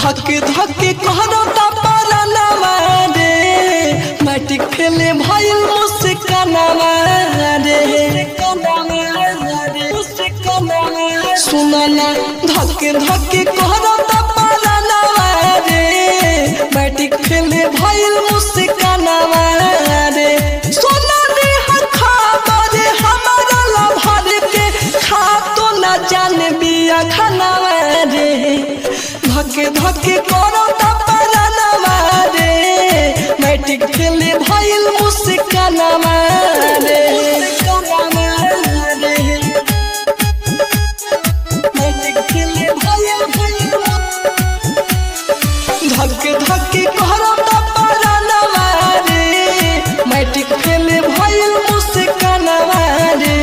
धके धके कहरता परनवा रे मैट्रिक फेले भइल मुस्कानवा रे सुनना धके धके कहरता परनवा रे मैट्रिक फेले भइल मुस्कानवा रे सोना रे खबर हमारा लभर के खा तो न जाने बिया खानवा रे धके धके करता परनवा रे मैट्रिक फेले भइल मुस्कानवा रे मैट्रिक फेले भइल धके धके करता परनवा रे मैट्रिक फेले भइल मुस्कानवा रे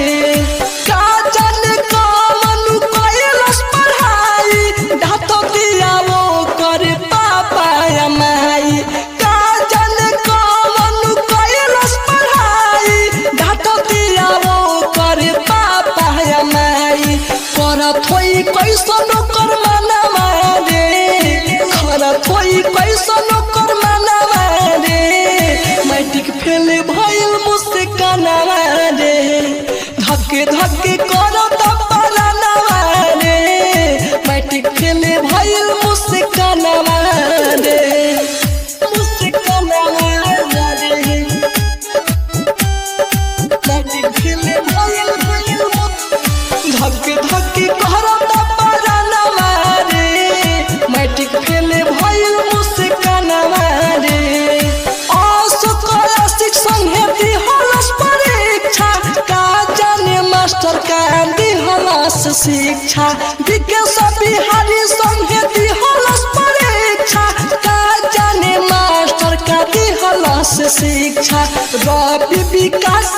का जाने कौन कइलस पढ़ाई ढातो दिया वो कर पापा माई का जाने कौन कइलस पढ़ाई ढातो दिया वो कर पापा माई करत होई कैसन कर मनवा रे करत होई कैसन कर मनवा रे मैट्रिक फेले भइल मुस्कानवा रे धके धके करत परनवा रे मैट्रिक फेले भइल मुस्कानवा रे मुस्कानवा रे मैट्रिक फेले भइल धके धके करत परनवा रे मैट्रिक फेले भइल मुस्कानवा रे संगे हलस परीक्षा का जाने मास्टर का हलस शिक्षा विकेश बिहारी संगे हलस परीक्षा का जाने मास्टर का हलस शिक्षा रवि विकास